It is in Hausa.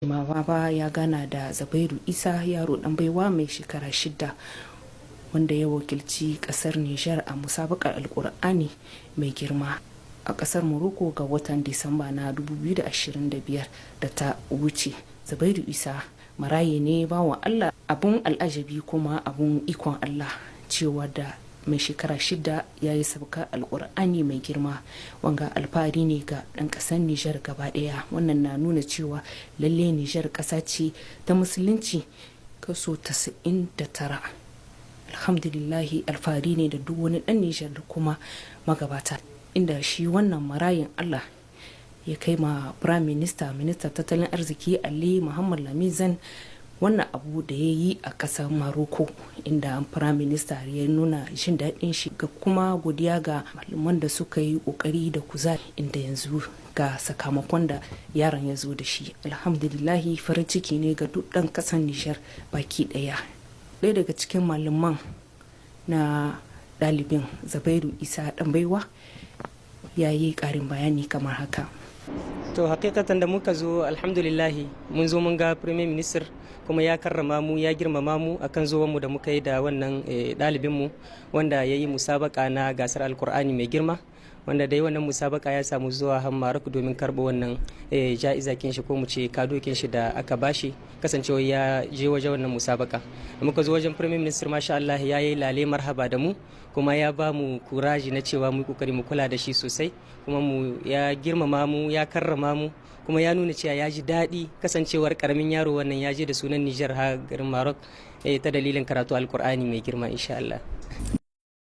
jimawa ba ya gana da Zubairu Isa, yaro dan baiwa mai shekara 6 wanda ya wakilci kasar Nijar a musabakar Alkur'ani mai girma a kasar Morocco ga watan Disamba na 2025 da ta wuce. Zubairu Isa maraye ne bawan Allah, abun al'ajabi kuma abun ikon Allah cewa da mai shekara 6 ya yi sabka alkur'ani mai girma. Wanga alfahari ne ga ɗan ƙasar Nijar gaba ɗaya. Wannan na nuna cewa lalle Nijar ƙasa ce ta musulunci kaso 99. Alhamdulillahi, alfahari ne da duk wani ɗan Nijar da kuma magabata, inda shi wannan marayin Allah ya kai ma Prime Minister, Ministan Tattalin Arziki Ali Muhammad Lamizan wannan abu da ya yi a ƙasar Maroko, inda Prime Minister ya nuna jin daɗin shi ga kuma godiya ga malaman da suka yi ƙoƙari da kuzari, inda yanzu ga sakamakon da yaron ya zo da shi. Alhamdulillahi, farin ciki ne ga duk ɗan ƙasar Nijar baki ɗaya. Ɗaya daga cikin malaman na ɗalibin Zubairu Isa ɗan baiwa ya yi ƙarin bayani kamar haka. To hakikatan da muka zo, alhamdulillahi, mun zo mun ga Premier Minister kuma ya karrama mu, ya girmama mu akan zuwan mu da muka yi da wannan ɗalibin mu wanda ya yi musabaka na gasar Alkur'ani mai girma, wanda dai wannan musabaka ya samu zuwa har Maroc domin karɓo wannan ja'izakin shi ko mu ce kadokin shi da aka bashi, kasancewa ya je wajen wannan musabaka. Da muka zo wajen Premier Minister, masha Allah, ya yi lale marhaba da mu kuma ya ba mu kuraji na cewa mu kokari mu kula da shi sosai, kuma ya girmama mu, ya karrama mu, kuma ya nuna cewa ya ji daɗi kasancewar karamin yaro wannan ya je da sunan Nijar ha garin Maroc ta dalilin karatu Alkur'ani mai girma, insha Allah.